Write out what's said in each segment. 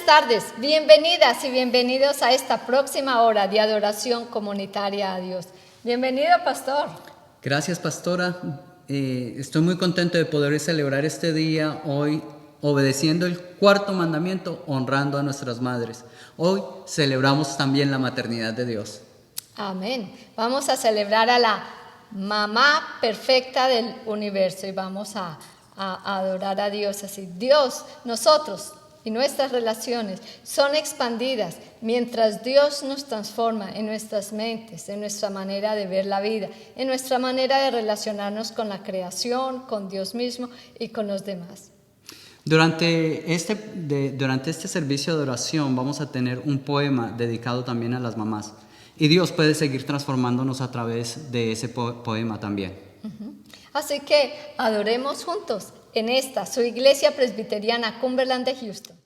tardes, bienvenidas y bienvenidos a esta próxima hora de adoración comunitaria a Dios. Bienvenido, pastor. Gracias, pastora. Estoy muy contento de poder celebrar este día hoy, obedeciendo el cuarto mandamiento, honrando a nuestras madres. Hoy celebramos también la maternidad de Dios. Amén. Vamos a celebrar a la mamá perfecta del universo y vamos a adorar a Dios así. Dios, nosotros y nuestras relaciones son expandidas mientras Dios nos transforma en nuestras mentes, en nuestra manera de ver la vida, en nuestra manera de relacionarnos con la creación, con Dios mismo y con los demás. Durante este servicio de oración vamos a tener un poema dedicado también a las mamás. Y Dios puede seguir transformándonos a través de ese poema también. Así que adoremos juntos en esta, su iglesia presbiteriana Cumberland de Houston.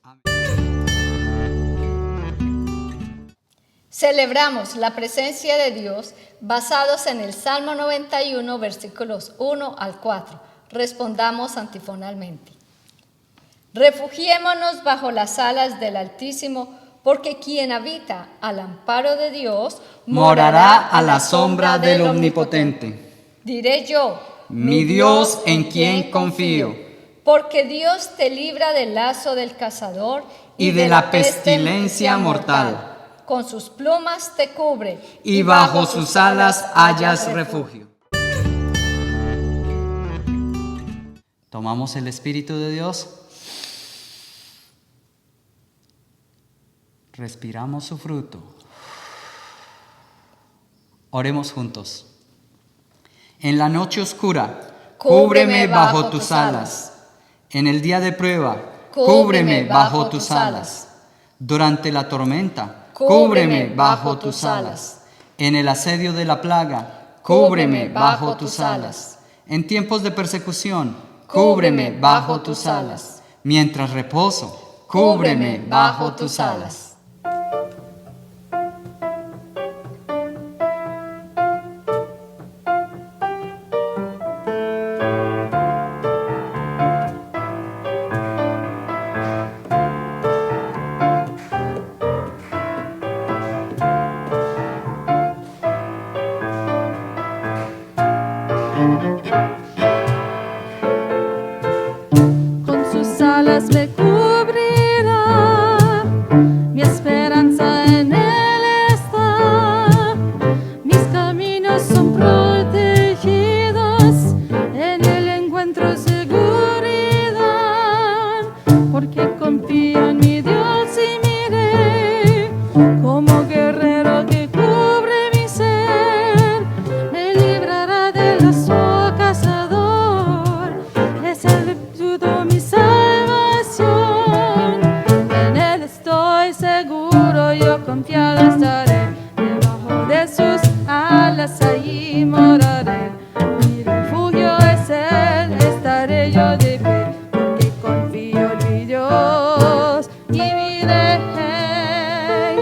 Celebramos la presencia de Dios basados en el Salmo 91, versículos 1 al 4. Respondamos antifonalmente. Refugiémonos bajo las alas del Altísimo, porque quien habita al amparo de Dios morará a la sombra del Omnipotente. Diré yo, mi Dios en quien confío. Porque Dios te libra del lazo del cazador y de la pestilencia mortal. Con sus plumas te cubre y bajo sus alas hallas refugio. Tomamos el Espíritu de Dios. Respiramos su fruto. Oremos juntos. En la noche oscura, cúbreme bajo tus alas. En el día de prueba, cúbreme bajo tus alas. Durante la tormenta, cúbreme bajo tus alas. En el asedio de la plaga, cúbreme bajo tus alas. En tiempos de persecución, cúbreme bajo tus alas. Mientras reposo, cúbreme bajo tus alas. Con sus alas me cubrirá, mi esperanza en Él está. Mis caminos son protegidos, en Él encuentro seguridad, porque confío en mi Dios y mi Rey, como guerrero que cubre mi ser, me librará del lazo cazador, es el escudo mi salvación. En Él estoy seguro, yo confiado estaré, debajo de sus alas allí moraré. Mi refugio es Él, estaré yo de pie, porque confío en mi Dios y mi Rey.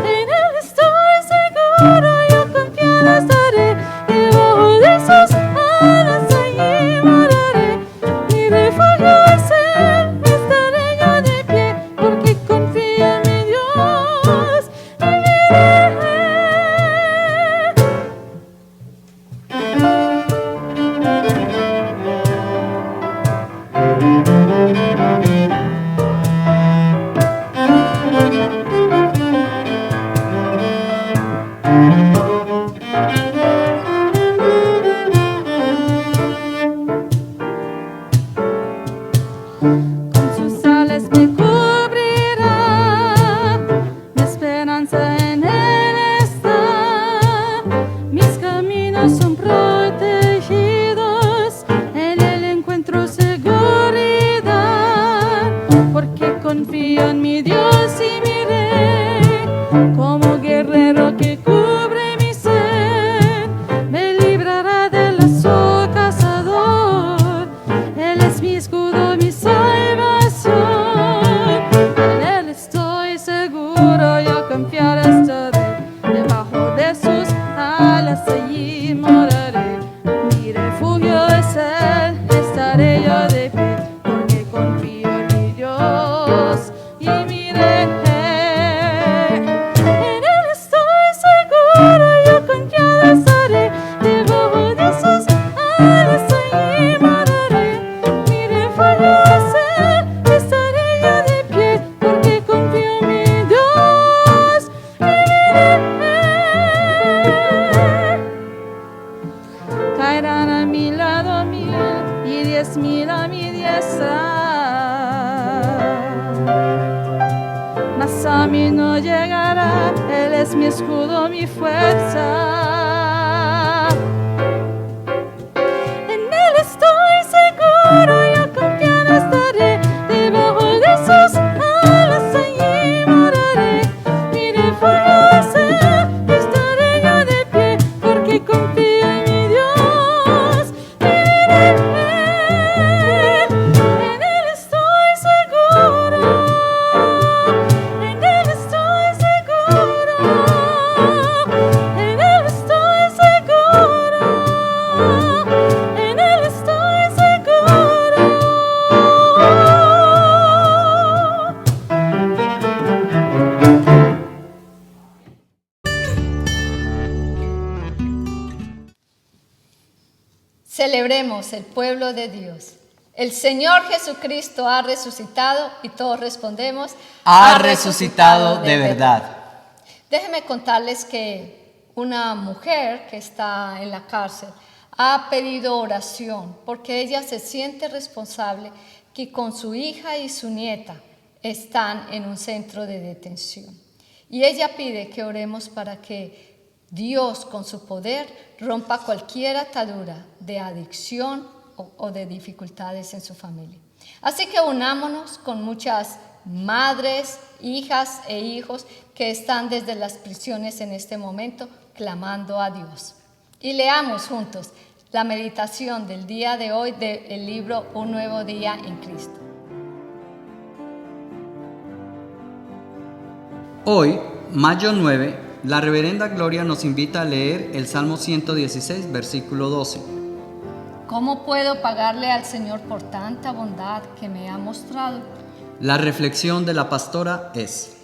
En Él estoy seguro, yo confiado estaré, debajo de sus alas allí moraré. Mi refugio es Él, estaré yo de pie, porque confío en mi Dios y mi Rey. Con sus alas me cubrirá, mi esperanza en Él está. Mis caminos son protegidos, en Él encuentro seguridad, porque confío en mi Dios y mi Rey, como guerrero que cubre mi ser, me librará del lazo cazador. Él es mi escudo, mi salvación. En Él estoy seguro, yo confiaré estaré, debajo de sus alas allí moraré. y 10,000 a mi diestra. Mas a mí no llegará, Él es mi escudo, mi fuerza. En Él estoy seguro, yo confiado estaré, debajo de sus alas allí moraré. Mi refugio es Él, estaré yo de pie, porque confío en mi Dios. En Él estoy seguro, en Él estoy seguro, en Él estoy seguro, en Él estoy seguro. Celebremos el pueblo de Dios. El Señor Jesucristo ha resucitado y todos respondemos, Ha resucitado de verdad. Déjenme contarles que una mujer que está en la cárcel ha pedido oración porque ella se siente responsable que con su hija y su nieta están en un centro de detención. Y ella pide que oremos para que Dios con su poder rompa cualquier atadura de adicción o de dificultades en su familia. Así que unámonos con muchas madres, hijas e hijos que están desde las prisiones en este momento clamando a Dios. Y leamos juntos la meditación del día de hoy del libro Un Nuevo Día en Cristo. Hoy, mayo 9, la reverenda Gloria nos invita a leer el Salmo 116, versículo 12. ¿Cómo puedo pagarle al Señor por tanta bondad que me ha mostrado? La reflexión de la pastora es: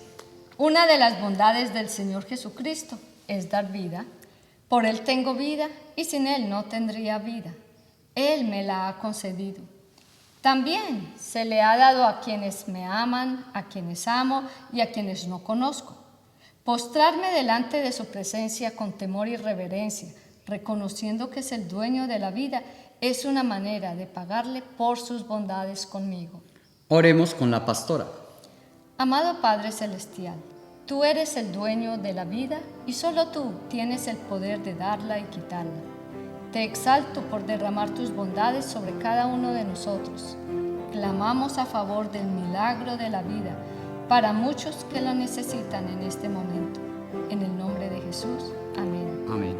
Una de las bondades del Señor Jesucristo es dar vida. Por Él tengo vida y sin Él no tendría vida. Él me la ha concedido. También se le ha dado a quienes me aman, a quienes amo y a quienes no conozco. Postrarme delante de su presencia con temor y reverencia, reconociendo que es el dueño de la vida, es una manera de pagarle por sus bondades conmigo. Oremos con la pastora. Amado Padre Celestial, tú eres el dueño de la vida y solo tú tienes el poder de darla y quitarla. Te exalto por derramar tus bondades sobre cada uno de nosotros. Clamamos a favor del milagro de la vida para muchos que lo necesitan en este momento. En el nombre de Jesús. Amén. Amén.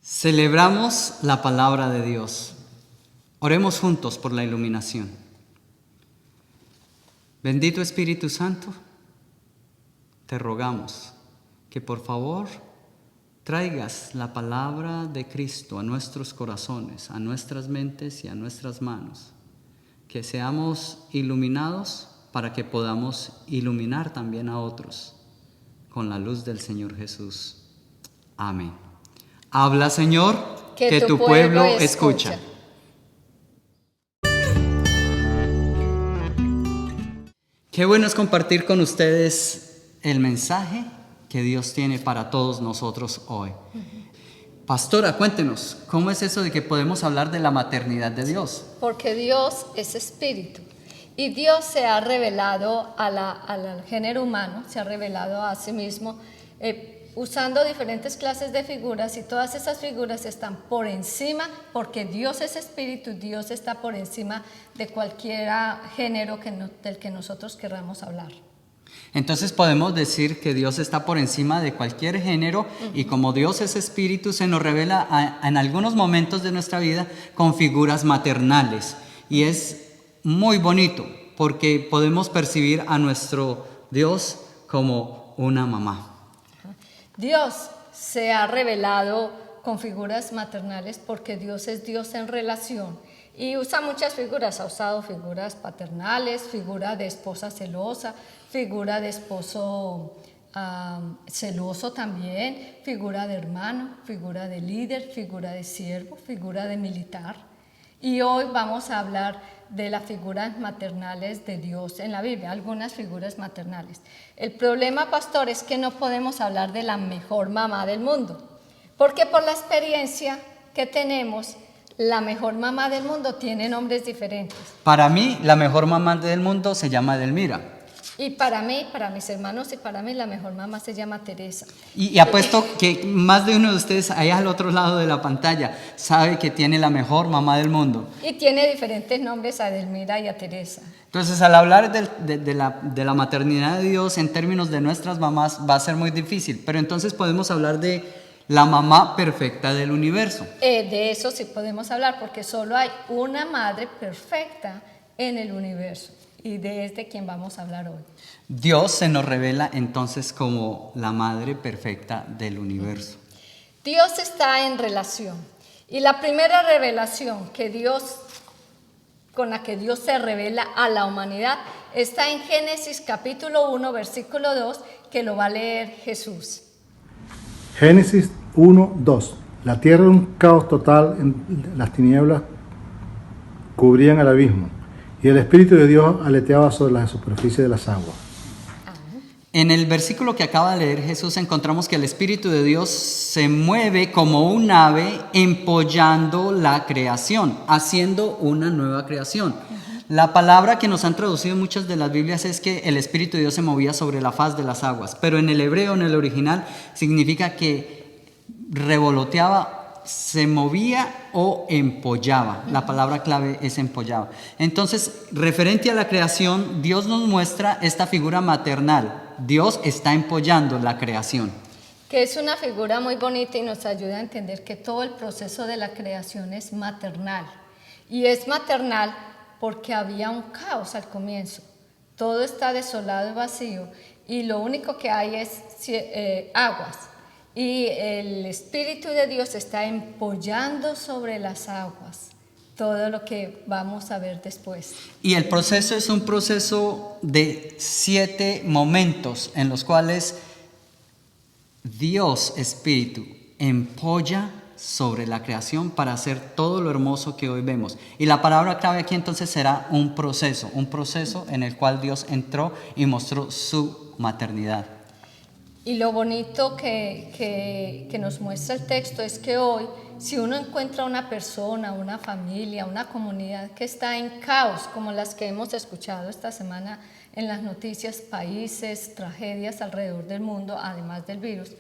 Celebramos la palabra de Dios. Oremos juntos por la iluminación. Bendito Espíritu Santo, te rogamos que por favor traigas la palabra de Cristo a nuestros corazones, a nuestras mentes y a nuestras manos. Que seamos iluminados para que podamos iluminar también a otros con la luz del Señor Jesús. Amén. Habla, Señor, que tu pueblo escucha. Qué bueno es compartir con ustedes el mensaje que Dios tiene para todos nosotros hoy. Pastora, cuéntenos, ¿cómo es eso de que podemos hablar de la maternidad de Dios? Porque Dios es espíritu y Dios se ha revelado al género humano, se ha revelado a sí mismo usando diferentes clases de figuras, y todas esas figuras están por encima, porque Dios es espíritu, Dios está por encima de cualquier género del que nosotros queramos hablar. Entonces podemos decir que Dios está por encima de cualquier género, y como Dios es espíritu, se nos revela en algunos momentos de nuestra vida con figuras maternales, y es muy bonito porque podemos percibir a nuestro Dios como una mamá. Dios se ha revelado con figuras maternales porque Dios es Dios en relación y usa muchas figuras. Ha usado figuras paternales, figura de esposa celosa, figura de esposo celoso también, figura de hermano, figura de líder, figura de siervo, figura de militar. Y hoy vamos a hablar de las figuras maternales de Dios en la Biblia, algunas figuras maternales. El problema, pastor, es que no podemos hablar de la mejor mamá del mundo, porque por la experiencia que tenemos, la mejor mamá del mundo tiene nombres diferentes. Para mí, la mejor mamá del mundo se llama Edelmira. Y para mí, para mis hermanos y para mí, la mejor mamá se llama Teresa. Y apuesto que más de uno de ustedes, allá al otro lado de la pantalla, sabe que tiene la mejor mamá del mundo. Y tiene diferentes nombres a Edelmira y a Teresa. Entonces, al hablar de la maternidad de Dios en términos de nuestras mamás, va a ser muy difícil. Pero entonces podemos hablar de la mamá perfecta del universo. De eso sí podemos hablar, porque solo hay una madre perfecta en el universo. Y de este quien vamos a hablar hoy. Dios se nos revela entonces como la madre perfecta del universo. Dios está en relación. Y la primera revelación con la que Dios se revela a la humanidad está en Génesis capítulo 1, versículo 2, que lo va a leer Jesús. Génesis 1, 2. La tierra era un caos total, las tinieblas cubrían el abismo, y el Espíritu de Dios aleteaba sobre la superficie de las aguas. En el versículo que acaba de leer Jesús encontramos que el Espíritu de Dios se mueve como un ave empollando la creación, haciendo una nueva creación. La palabra que nos han traducido muchas de las Biblias es que el Espíritu de Dios se movía sobre la faz de las aguas, pero en el hebreo, en el original, significa que revoloteaba, se movía o empollaba. La palabra clave es empollaba. Entonces, referente a la creación, Dios nos muestra esta figura maternal. Dios está empollando la creación. Que es una figura muy bonita y nos ayuda a entender que todo el proceso de la creación es maternal. Y es maternal porque había un caos al comienzo. Todo está desolado y vacío y lo único que hay es aguas. Y el Espíritu de Dios está empollando sobre las aguas todo lo que vamos a ver después. Y el proceso es un proceso de 7 momentos en los cuales Dios Espíritu empolla sobre la creación para hacer todo lo hermoso que hoy vemos. Y la palabra clave aquí entonces será un proceso en el cual Dios entró y mostró su maternidad. Y lo bonito que nos muestra el texto es que hoy, si uno encuentra una persona, una familia, una comunidad que está en caos, como las que hemos escuchado esta semana en las noticias, países, tragedias alrededor del mundo, además del virus,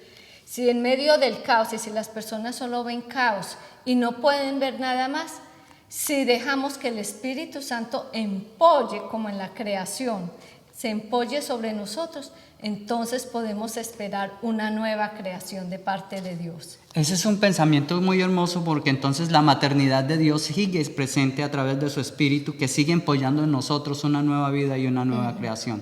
si en medio del caos y si las personas solo ven caos y no pueden ver nada más, si dejamos que el Espíritu Santo empolle como en la creación, se empolle sobre nosotros, entonces podemos esperar una nueva creación de parte de Dios. Ese es un pensamiento muy hermoso porque entonces la maternidad de Dios sigue presente a través de su Espíritu que sigue empollando en nosotros una nueva vida y una nueva creación.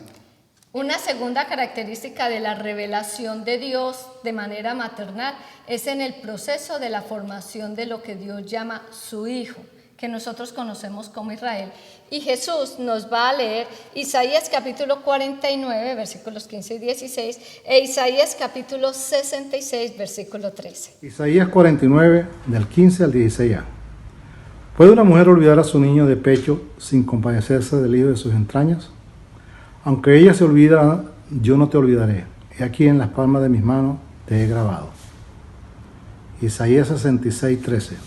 Una segunda característica de la revelación de Dios de manera maternal es en el proceso de la formación de lo que Dios llama su Hijo, que nosotros conocemos como Israel. Y Jesús nos va a leer Isaías capítulo 49, versículos 15 y 16, e Isaías capítulo 66, versículo 13. Isaías 49, del 15 al 16a. ¿Puede una mujer olvidar a su niño de pecho sin compadecerse del hijo de sus entrañas? Aunque ella se olvida, yo no te olvidaré. He aquí en las palmas de mis manos te he grabado. Isaías 66, 13.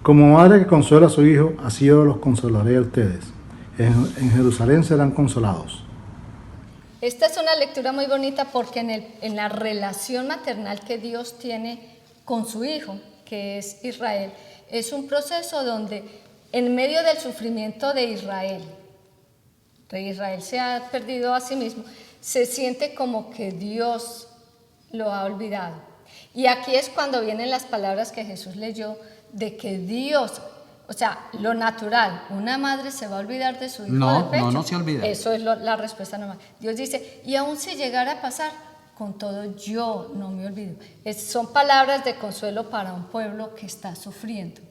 Como madre que consuela a su hijo, así yo los consolaré a ustedes. En Jerusalén serán consolados. Esta es una lectura muy bonita porque en la relación maternal que Dios tiene con su hijo, que es Israel, es un proceso donde en medio del sufrimiento de Israel se ha perdido a sí mismo, se siente como que Dios lo ha olvidado. Y aquí es cuando vienen las palabras que Jesús leyó, de que Dios, o sea, lo natural, una madre se va a olvidar de su hijo de pecho. No se olvida. Eso es la respuesta normal. Dios dice, y aún si llegara a pasar, con todo yo no me olvido. Son palabras de consuelo para un pueblo que está sufriendo.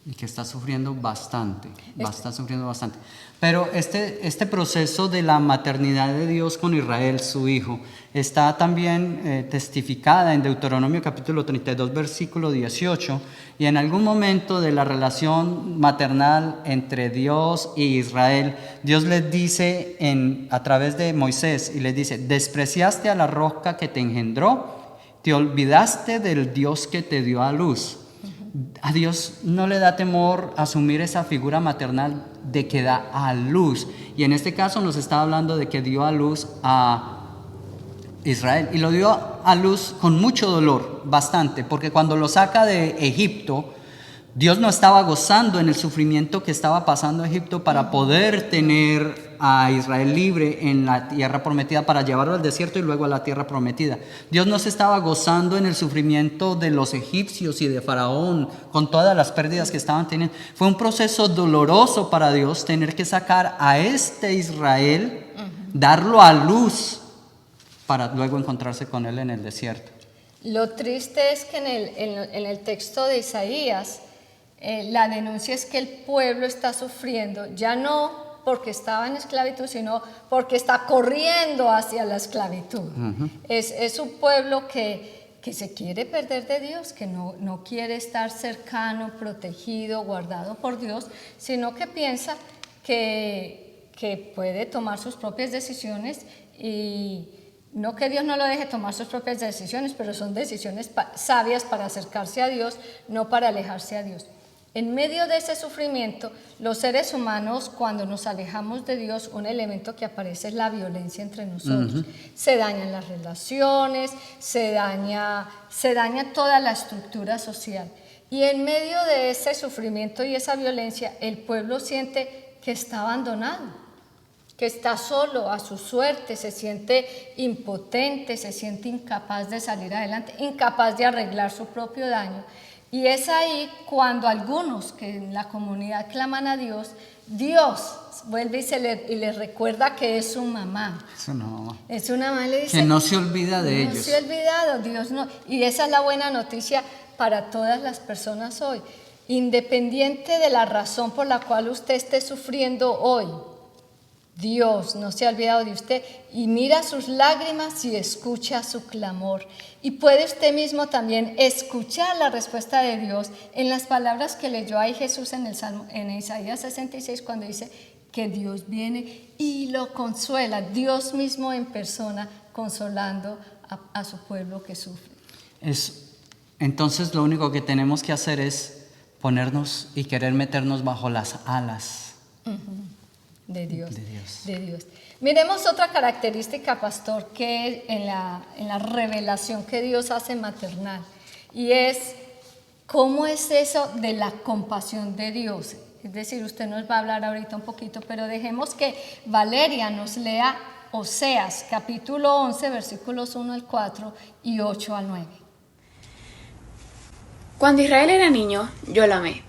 Y que está sufriendo bastante, está sufriendo bastante. Pero este proceso de la maternidad de Dios con Israel, su hijo, está también testificada en Deuteronomio capítulo 32, versículo 18, y en algún momento de la relación maternal entre Dios e Israel, Dios les dice a través de Moisés, y les dice: despreciaste a la roca que te engendró, te olvidaste del Dios que te dio a luz. A Dios no le da temor asumir esa figura maternal de que da a luz. Y en este caso nos está hablando de que dio a luz a Israel. Y lo dio a luz con mucho dolor, bastante, porque cuando lo saca de Egipto, Dios no estaba gozando en el sufrimiento que estaba pasando Egipto para poder tener a Israel libre en la tierra prometida, para llevarlo al desierto y luego a la tierra prometida. Dios no se estaba gozando en el sufrimiento de los egipcios y de Faraón, con todas las pérdidas que estaban teniendo. Fue un proceso doloroso para Dios tener que sacar a este Israel, darlo a luz, para luego encontrarse con él en el desierto. Lo triste es que en el texto de Isaías, la denuncia es que el pueblo está sufriendo, ya no porque estaba en esclavitud, sino porque está corriendo hacia la esclavitud. Es un pueblo que se quiere perder de Dios, que no quiere estar cercano, protegido, guardado por Dios, sino que piensa que puede tomar sus propias decisiones, y no que Dios no lo deje tomar sus propias decisiones, pero son decisiones sabias para acercarse a Dios, no para alejarse a Dios. En medio de ese sufrimiento, los seres humanos, cuando nos alejamos de Dios, un elemento que aparece es la violencia entre nosotros. Se dañan las relaciones, se daña toda la estructura social. Y en medio de ese sufrimiento y esa violencia, el pueblo siente que está abandonado, que está solo a su suerte, se siente impotente, se siente incapaz de salir adelante, incapaz de arreglar su propio daño. Y es ahí cuando algunos que en la comunidad claman a Dios, Dios vuelve y les recuerda que es su mamá. Es una mamá. Es una mamá, le dice que no se olvida de ellos. No se ha olvidado, Dios no. Y esa es la buena noticia para todas las personas hoy. Independiente de la razón por la cual usted esté sufriendo hoy, Dios no se ha olvidado de usted y mira sus lágrimas y escucha su clamor. Y puede usted mismo también escuchar la respuesta de Dios en las palabras que leyó ahí Jesús en Isaías 66, cuando dice que Dios viene y lo consuela, Dios mismo en persona consolando a su pueblo que sufre. Entonces lo único que tenemos que hacer es ponernos y querer meternos bajo las alas. De Dios. Miremos otra característica, pastor, que en la revelación que Dios hace maternal, y es cómo es eso de la compasión de Dios. Es decir, usted nos va a hablar ahorita un poquito, pero dejemos que Valeria nos lea Oseas, capítulo 11, versículos 1 al 4 y 8 al 9. Cuando Israel era niño, yo lo amé,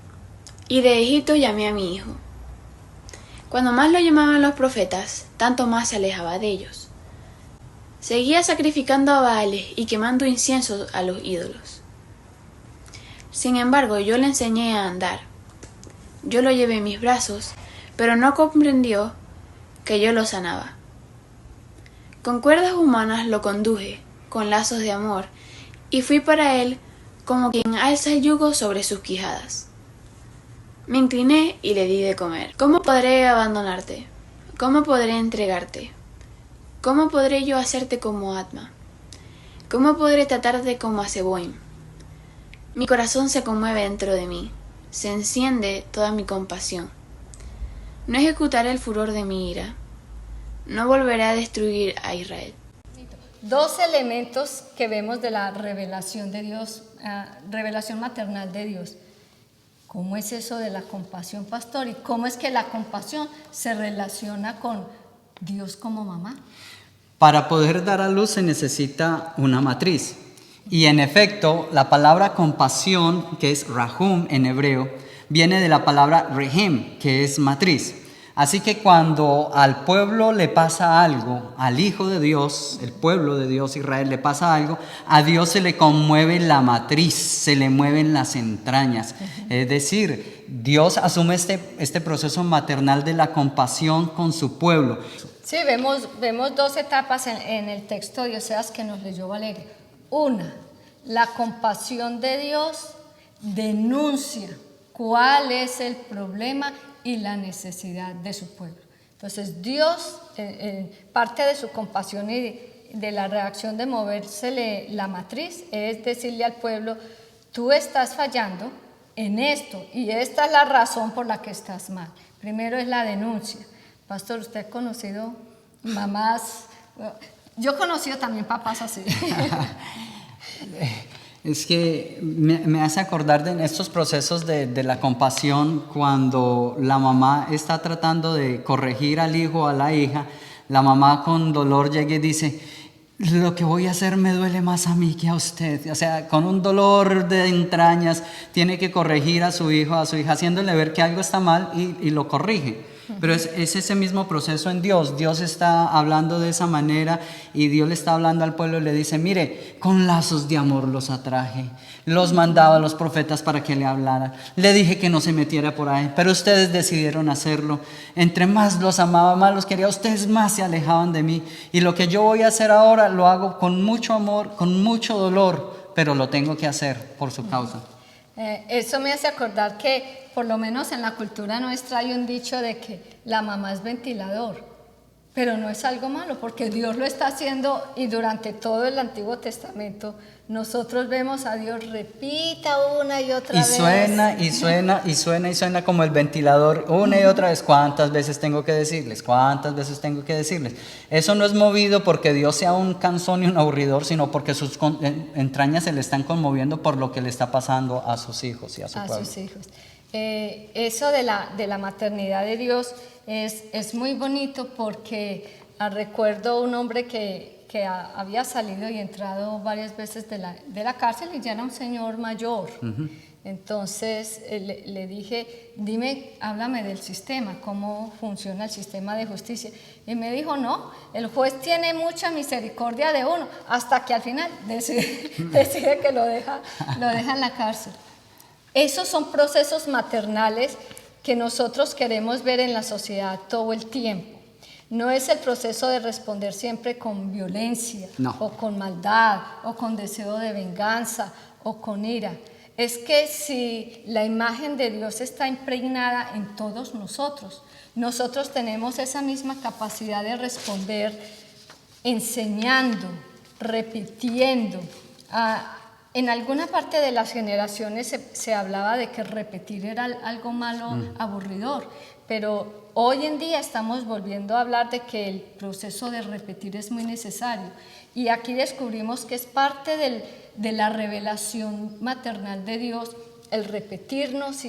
y de Egipto llamé a mi hijo. Cuando más lo llamaban los profetas, tanto más se alejaba de ellos. Seguía sacrificando a Baales y quemando incienso a los ídolos. Sin embargo, yo le enseñé a andar. Yo lo llevé en mis brazos, pero no comprendió que yo lo sanaba. Con cuerdas humanas lo conduje, con lazos de amor, y fui para él como quien alza el yugo sobre sus quijadas. Me incliné y le di de comer. ¿Cómo podré abandonarte? ¿Cómo podré entregarte? ¿Cómo podré yo hacerte como Atma? ¿Cómo podré tratarte como a Zeboim? Mi corazón se conmueve dentro de mí, se enciende toda mi compasión. No ejecutaré el furor de mi ira, no volveré a destruir a Israel. Dos elementos que vemos de la revelación de Dios, revelación maternal de Dios. ¿Cómo es eso de la compasión, pastor? ¿Y cómo es que la compasión se relaciona con Dios como mamá? Para poder dar a luz se necesita una matriz. Y en efecto, la palabra compasión, que es rahum en hebreo, viene de la palabra rehem, que es matriz. Así que cuando al pueblo le pasa algo, al Hijo de Dios, el pueblo de Dios, Israel, le pasa algo, a Dios se le conmueve la matriz, se le mueven las entrañas. Es decir, Dios asume este proceso maternal de la compasión con su pueblo. Sí, vemos dos etapas en el texto de Oseas que nos leyó Valeria. Una, la compasión de Dios denuncia cuál es el problema y la necesidad de su pueblo. Entonces Dios, parte de su compasión y de la reacción de movérsele la matriz es decirle al pueblo, tú estás fallando en esto y esta es la razón por la que estás mal. Primero es la denuncia. Pastor, ¿usted ha conocido mamás? Yo he conocido también papás así. Es que me hace acordar de estos procesos de la compasión cuando la mamá está tratando de corregir al hijo o a la hija. La mamá con dolor llega y dice, lo que voy a hacer me duele más a mí que a usted. O sea, con un dolor de entrañas tiene que corregir a su hijo, a su hija, haciéndole ver que algo está mal y lo corrige. Pero es ese mismo proceso en Dios. Dios está hablando de esa manera y Dios le está hablando al pueblo y le dice, mire, con lazos de amor los atraje, los mandaba a los profetas para que le hablaran, le dije que no se metiera por ahí, pero ustedes decidieron hacerlo. Entre más los amaba, más los quería, ustedes más se alejaban de mí. Y lo que yo voy a hacer ahora lo hago con mucho amor, con mucho dolor, pero lo tengo que hacer por su causa. Eso me hace acordar que por lo menos en la cultura nuestra hay un dicho de que la mamá es ventilador, pero no es algo malo porque Dios lo está haciendo y durante todo el Antiguo Testamento nosotros vemos a Dios repita una y otra vez. Y suena como el ventilador una y otra vez. ¿Cuántas veces tengo que decirles? ¿Cuántas veces tengo que decirles? Eso no es movido porque Dios sea un cansón y un aburridor, sino porque sus entrañas se le están conmoviendo por lo que le está pasando a sus hijos y a su pueblo. Sus hijos. Eso de la maternidad de Dios es muy bonito porque recuerdo un hombre que había salido y entrado varias veces de la cárcel y ya era un señor mayor. Uh-huh. Entonces le dije, dime, háblame del sistema, cómo funciona el sistema de justicia. Y me dijo, no, el juez tiene mucha misericordia de uno, hasta que al final decide que lo deja en la cárcel. Esos son procesos maternales que nosotros queremos ver en la sociedad todo el tiempo. No es el proceso de responder siempre con violencia, no, o con maldad, o con deseo de venganza, o con ira. Es que si la imagen de Dios está impregnada en todos nosotros, nosotros tenemos esa misma capacidad de responder enseñando, repitiendo. En alguna parte de las generaciones se hablaba de que repetir era algo malo, aburridor, pero hoy en día estamos volviendo a hablar de que el proceso de repetir es muy necesario. Y aquí descubrimos que es parte de la revelación maternal de Dios, el repetirnos.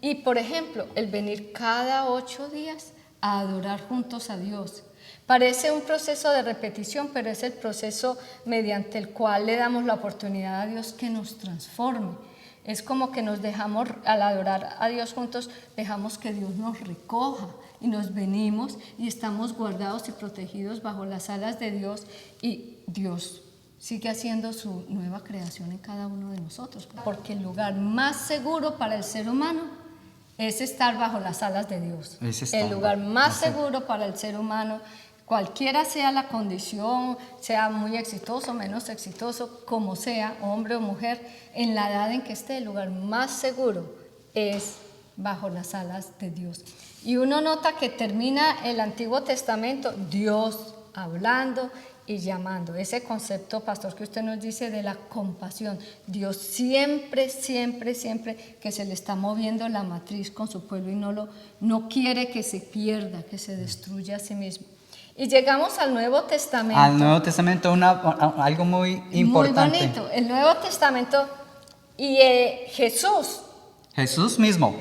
Y, por ejemplo, el venir cada 8 días a adorar juntos a Dios. Parece un proceso de repetición, pero es el proceso mediante el cual le damos la oportunidad a Dios que nos transforme. Es como que nos dejamos, al adorar a Dios juntos, dejamos que Dios nos recoja y nos venimos y estamos guardados y protegidos bajo las alas de Dios y Dios sigue haciendo su nueva creación en cada uno de nosotros. Porque el lugar más seguro para el ser humano es estar bajo las alas de Dios. El lugar más seguro para el ser humano, cualquiera sea la condición, sea muy exitoso, menos exitoso, como sea, hombre o mujer, en la edad en que esté, el lugar más seguro es bajo las alas de Dios. Y uno nota que termina el Antiguo Testamento, Dios hablando y llamando. Ese concepto, pastor, que usted nos dice de la compasión. Dios siempre que se le está moviendo la matriz con su pueblo y no quiere que se pierda, que se destruya a sí mismo. Y llegamos al Nuevo Testamento. Al Nuevo Testamento, algo muy importante. Muy bonito. El Nuevo Testamento y Jesús mismo.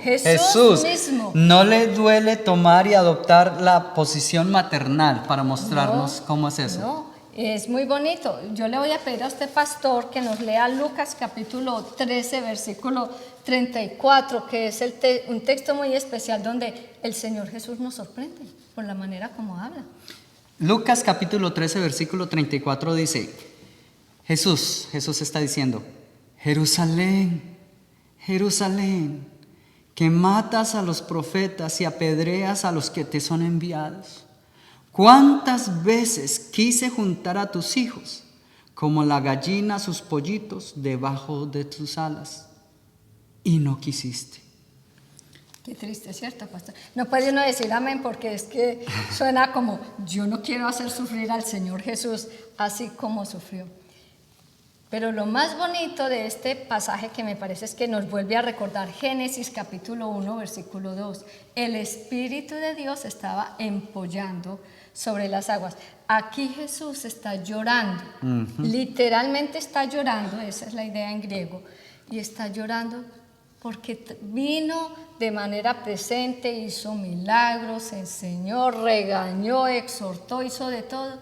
No le duele tomar y adoptar la posición maternal para mostrarnos cómo es eso. No, es muy bonito. Yo le voy a pedir a usted, pastor, que nos lea Lucas capítulo 13, versículo 34, que es un texto muy especial donde el Señor Jesús nos sorprende por la manera como habla. Lucas capítulo 13, versículo 34 dice, Jesús está diciendo, Jerusalén, Jerusalén, que matas a los profetas y apedreas a los que te son enviados. ¿Cuántas veces quise juntar a tus hijos, como la gallina a sus pollitos debajo de tus alas, y no quisiste? Qué triste, ¿cierto, pastor? No puede uno decir amén porque es que suena como, yo no quiero hacer sufrir al Señor Jesús así como sufrió. Pero lo más bonito de este pasaje que me parece es que nos vuelve a recordar Génesis capítulo 1, versículo 2. El Espíritu de Dios estaba empollando sobre las aguas. Aquí Jesús está llorando, literalmente está llorando, esa es la idea en griego, y está llorando porque vino de manera presente, hizo milagros, enseñó, regañó, exhortó, hizo de todo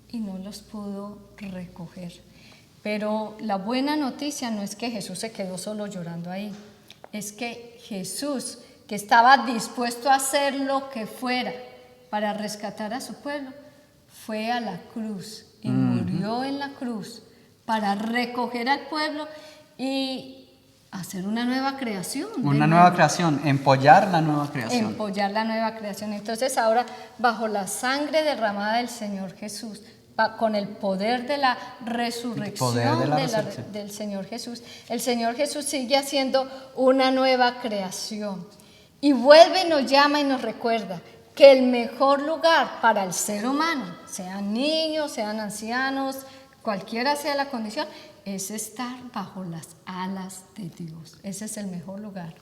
y no los pudo recoger. Pero la buena noticia no es que Jesús se quedó solo llorando ahí, es que Jesús, que estaba dispuesto a hacer lo que fuera para rescatar a su pueblo, fue a la cruz y murió en la cruz para recoger al pueblo y hacer una nueva creación. Una nueva creación, empollar la nueva creación. Empollar la nueva creación. Entonces ahora, bajo la sangre derramada del Señor Jesús, con el poder de la resurrección, del Señor Jesús, el Señor Jesús sigue haciendo una nueva creación. Y vuelve y nos llama y nos recuerda que el mejor lugar para el ser humano, sean niños, sean ancianos, cualquiera sea la condición, es estar bajo las alas de Dios. Ese es el mejor lugar.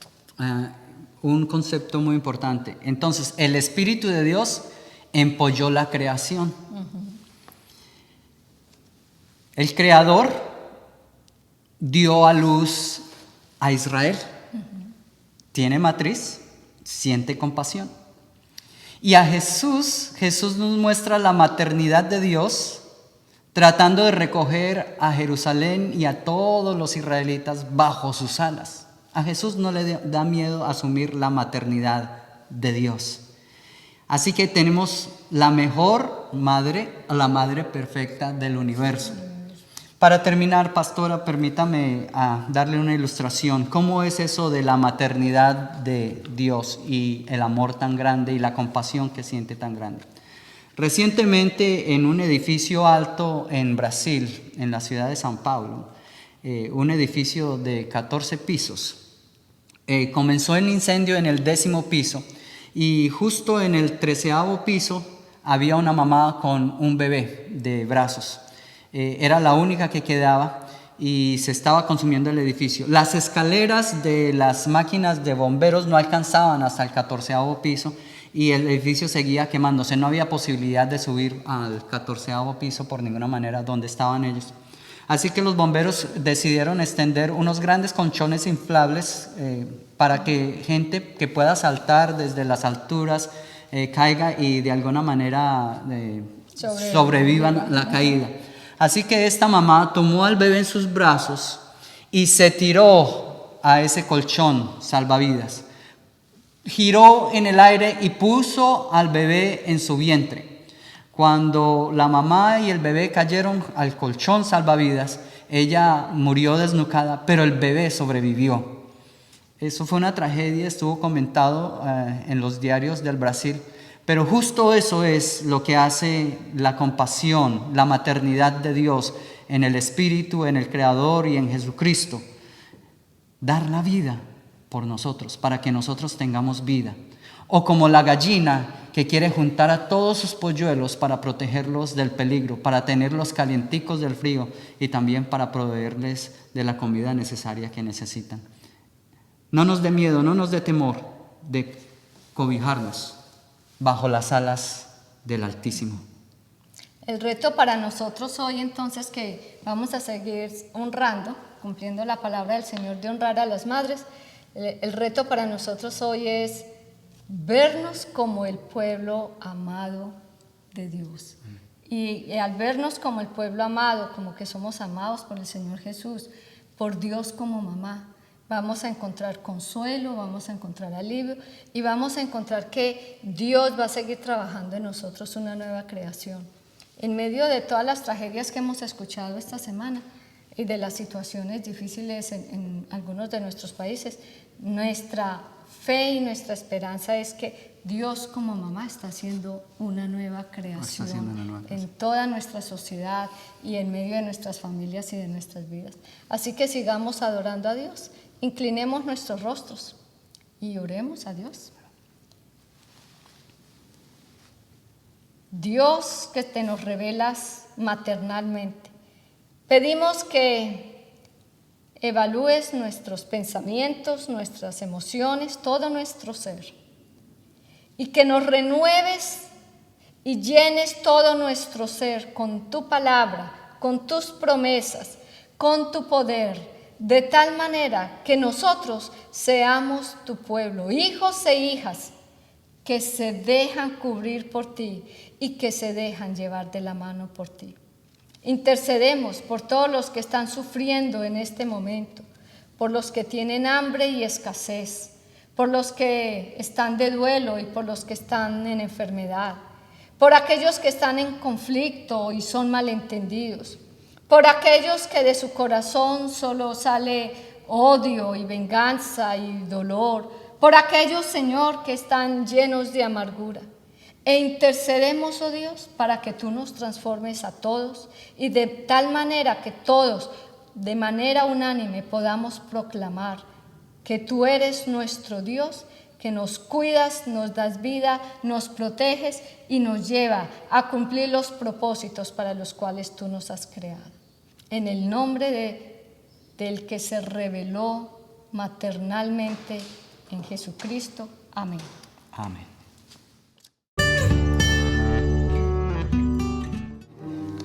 Un concepto muy importante. Entonces, el Espíritu de Dios empolló la creación. El Creador dio a luz a Israel. Tiene matriz, siente compasión. Y a Jesús nos muestra la maternidad de Dios, tratando de recoger a Jerusalén y a todos los israelitas bajo sus alas. A Jesús no le da miedo asumir la maternidad de Dios. Así que tenemos la mejor madre, la madre perfecta del universo. Para terminar, pastora, permítame darle una ilustración. ¿Cómo es eso de la maternidad de Dios y el amor tan grande y la compasión que siente tan grande? Recientemente, en un edificio alto en Brasil, en la ciudad de São Paulo, un edificio de 14 pisos, comenzó el incendio en el 10º piso y justo en el 13º piso había una mamá con un bebé de brazos. Era la única que quedaba y se estaba consumiendo el edificio. Las escaleras de las máquinas de bomberos no alcanzaban hasta el 14º piso y el edificio seguía quemándose. No había posibilidad de subir al 14º piso por ninguna manera donde estaban ellos. Así que los bomberos decidieron extender unos grandes colchones inflables para que gente que pueda saltar desde las alturas caiga y de alguna manera sobrevivan la caída. Así que esta mamá tomó al bebé en sus brazos y se tiró a ese colchón salvavidas. Giró en el aire y puso al bebé en su vientre. Cuando la mamá y el bebé cayeron al colchón salvavidas, ella murió desnucada, pero el bebé sobrevivió. Eso fue una tragedia, estuvo comentado en los diarios del Brasil. Pero justo eso es lo que hace la compasión, la maternidad de Dios en el Espíritu, en el Creador y en Jesucristo. Dar la vida por nosotros, para que nosotros tengamos vida. O como la gallina que quiere juntar a todos sus polluelos para protegerlos del peligro, para tenerlos calienticos del frío y también para proveerles de la comida necesaria que necesitan. No nos dé miedo, no nos dé temor de cobijarnos bajo las alas del Altísimo. El reto para nosotros hoy entonces, que vamos a seguir honrando, cumpliendo la palabra del Señor de honrar a las madres, el reto para nosotros hoy es vernos como el pueblo amado de Dios. Y al vernos como el pueblo amado, como que somos amados por el Señor Jesús, por Dios como mamá, vamos a encontrar consuelo, vamos a encontrar alivio y vamos a encontrar que Dios va a seguir trabajando en nosotros una nueva creación. En medio de todas las tragedias que hemos escuchado esta semana y de las situaciones difíciles en algunos de nuestros países, nuestra fe y nuestra esperanza es que Dios como mamá está haciendo una nueva creación en toda nuestra sociedad y en medio de nuestras familias y de nuestras vidas. Así que sigamos adorando a Dios, inclinemos nuestros rostros y oremos a Dios. Dios, que te nos revelas maternalmente, pedimos que evalúes nuestros pensamientos, nuestras emociones, todo nuestro ser, y que nos renueves y llenes todo nuestro ser con tu palabra, con tus promesas, con tu poder, de tal manera que nosotros seamos tu pueblo, hijos e hijas que se dejan cubrir por ti y que se dejan llevar de la mano por ti. Intercedemos por todos los que están sufriendo en este momento, por los que tienen hambre y escasez, por los que están de duelo y por los que están en enfermedad, por aquellos que están en conflicto y son malentendidos, por aquellos que de su corazón solo sale odio y venganza y dolor, por aquellos, Señor, que están llenos de amargura. E intercedemos, oh Dios, para que tú nos transformes a todos y de tal manera que todos, de manera unánime, podamos proclamar que tú eres nuestro Dios, que nos cuidas, nos das vida, nos proteges y nos lleva a cumplir los propósitos para los cuales tú nos has creado. En el nombre del que se reveló maternalmente en Jesucristo. Amén. Amén.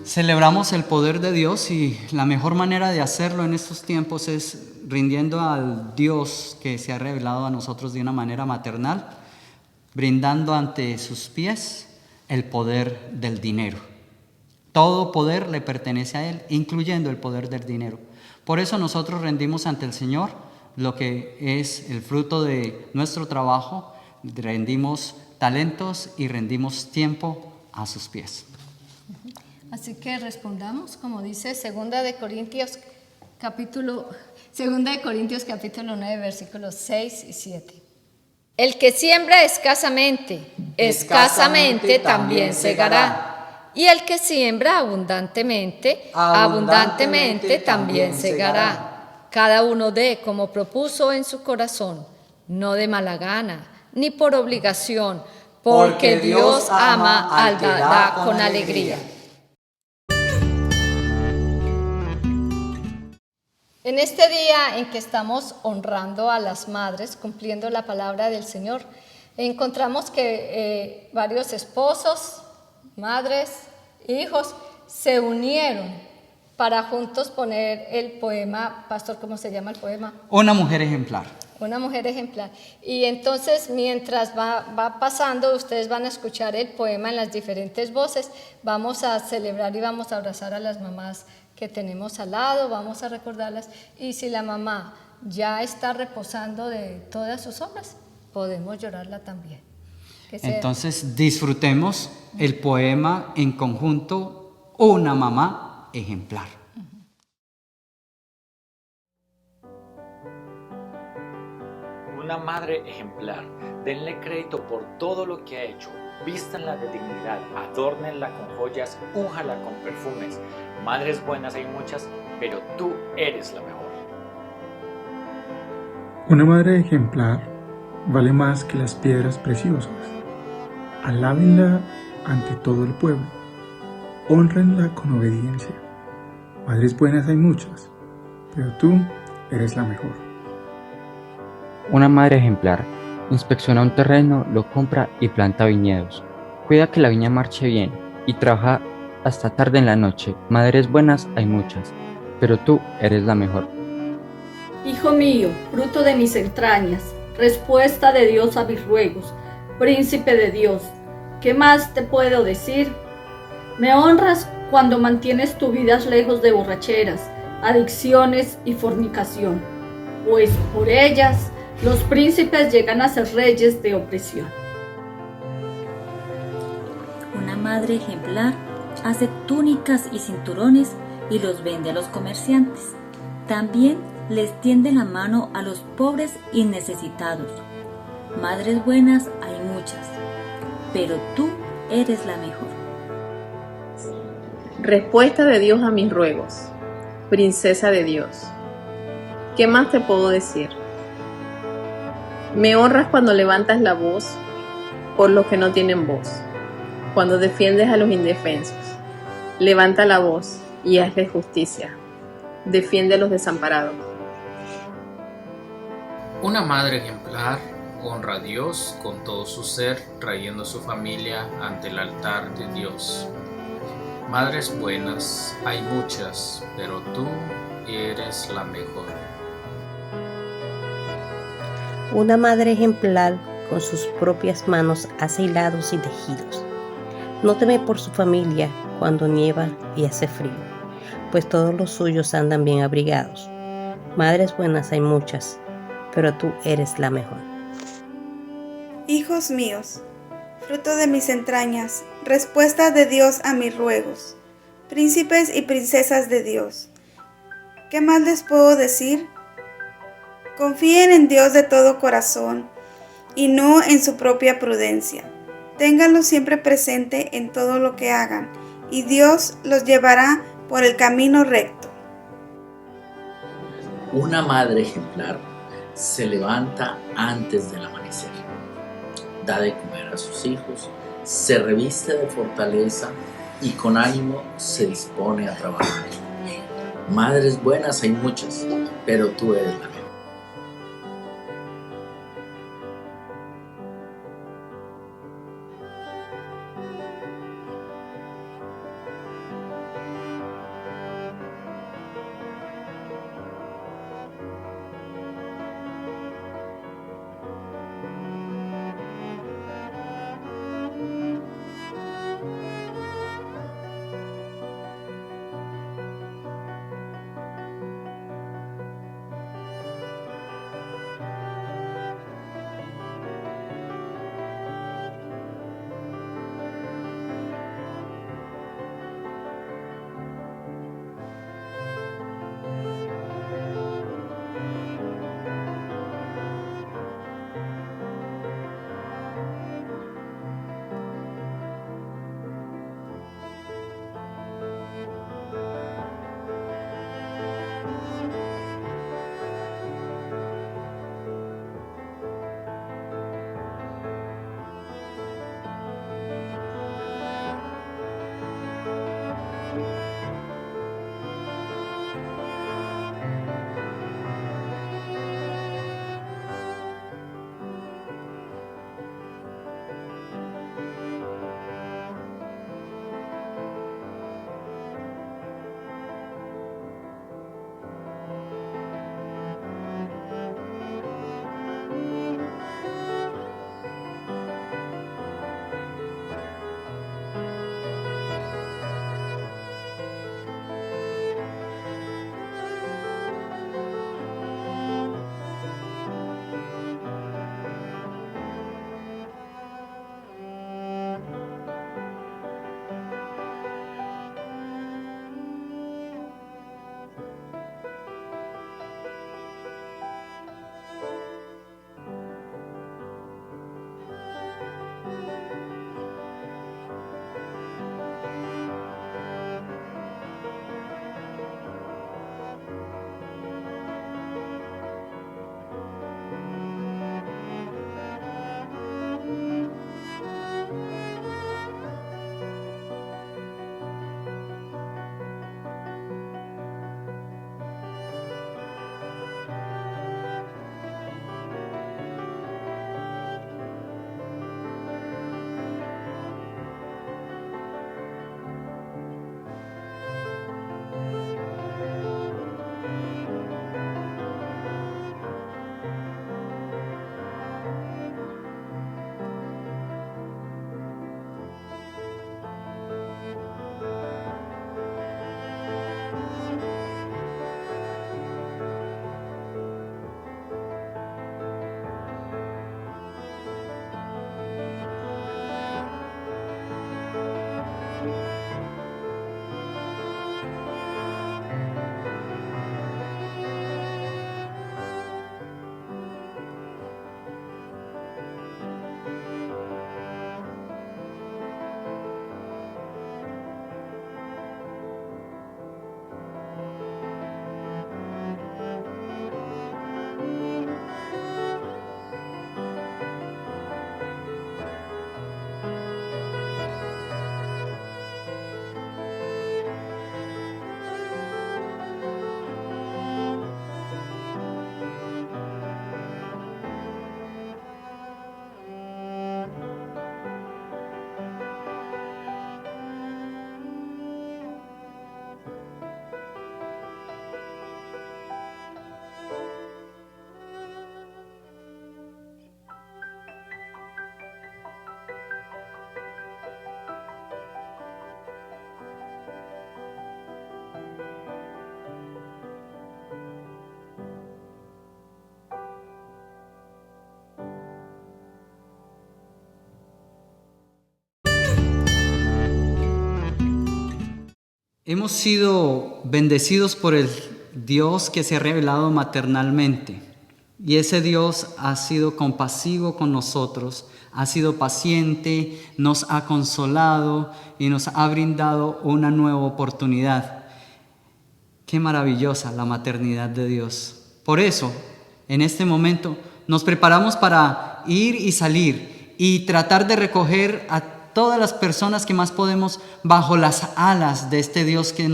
Celebramos el poder de Dios y la mejor manera de hacerlo en estos tiempos es rindiendo al Dios que se ha revelado a nosotros de una manera maternal, brindando ante sus pies el poder del dinero. Todo poder le pertenece a Él, incluyendo el poder del dinero. Por eso nosotros rendimos ante el Señor lo que es el fruto de nuestro trabajo, rendimos talentos y rendimos tiempo a sus pies. Así que respondamos, como dice 2 de Corintios capítulo 9, versículos 6 y 7. El que siembra escasamente, escasamente también segará. Y el que siembra abundantemente, abundantemente también segará. Cada uno dé como propuso en su corazón, no de mala gana, ni por obligación, porque Dios ama al que da con alegría. En este día en que estamos honrando a las madres, cumpliendo la palabra del Señor, encontramos que varios esposos, madres, hijos se unieron para juntos poner el poema. Pastor, ¿cómo se llama el poema? Una mujer ejemplar. Una mujer ejemplar. Y entonces, mientras va pasando, ustedes van a escuchar el poema en las diferentes voces. Vamos a celebrar y vamos a abrazar a las mamás que tenemos al lado, vamos a recordarlas. Y si la mamá ya está reposando de todas sus obras, podemos llorarla también. Entonces, disfrutemos el poema en conjunto, Una mamá ejemplar. Una madre ejemplar. Denle crédito por todo lo que ha hecho. Vístanla de dignidad, adórnenla con joyas, únjala con perfumes. Madres buenas hay muchas, pero tú eres la mejor. Una madre ejemplar vale más que las piedras preciosas. Alábenla ante todo el pueblo. Hónrenla con obediencia. Madres buenas hay muchas, pero tú eres la mejor. Una madre ejemplar inspecciona un terreno, lo compra y planta viñedos. Cuida que la viña marche bien y trabaja hasta tarde en la noche. Madres buenas hay muchas, pero tú eres la mejor. Hijo mío, fruto de mis entrañas, respuesta de Dios a mis ruegos, príncipe de Dios, ¿qué más te puedo decir? Me honras cuando mantienes tu vida lejos de borracheras, adicciones y fornicación, pues por ellas los príncipes llegan a ser reyes de opresión. Una madre ejemplar hace túnicas y cinturones y los vende a los comerciantes. También les tiende la mano a los pobres y necesitados. Madres buenas hay muchas, pero tú eres la mejor. Respuesta de Dios a mis ruegos. Princesa de Dios. ¿Qué más te puedo decir? Me honras cuando levantas la voz por los que no tienen voz, cuando defiendes a los indefensos. Levanta la voz y hazle justicia. Defiende a los desamparados. Una madre ejemplar honra a Dios con todo su ser, trayendo a su familia ante el altar de Dios. Madres buenas hay muchas, pero tú eres la mejor. Una madre ejemplar con sus propias manos hace hilados y tejidos. No teme por su familia cuando nieva y hace frío, pues todos los suyos andan bien abrigados. Madres buenas hay muchas, pero tú eres la mejor. Hijos míos, fruto de mis entrañas, respuesta de Dios a mis ruegos, príncipes y princesas de Dios. ¿Qué más les puedo decir? Confíen en Dios de todo corazón y no en su propia prudencia. Ténganlo siempre presente en todo lo que hagan, y Dios los llevará por el camino recto. Una madre ejemplar se levanta antes del amanecer, da de comer a sus hijos, se reviste de fortaleza y con ánimo se dispone a trabajar. Madres buenas hay muchas, pero tú eres la mejor. Hemos sido bendecidos por el Dios que se ha revelado maternalmente. Y ese Dios ha sido compasivo con nosotros, ha sido paciente, nos ha consolado y nos ha brindado una nueva oportunidad. Qué maravillosa la maternidad de Dios. Por eso, en este momento, nos preparamos para ir y salir y tratar de recoger a todas las personas que más podemos bajo las alas de este Dios que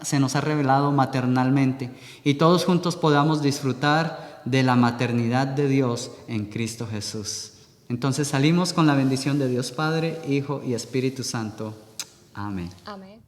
se nos ha revelado maternalmente, y todos juntos podamos disfrutar de la maternidad de Dios en Cristo Jesús. Entonces salimos con la bendición de Dios Padre, Hijo y Espíritu Santo. Amén. Amén.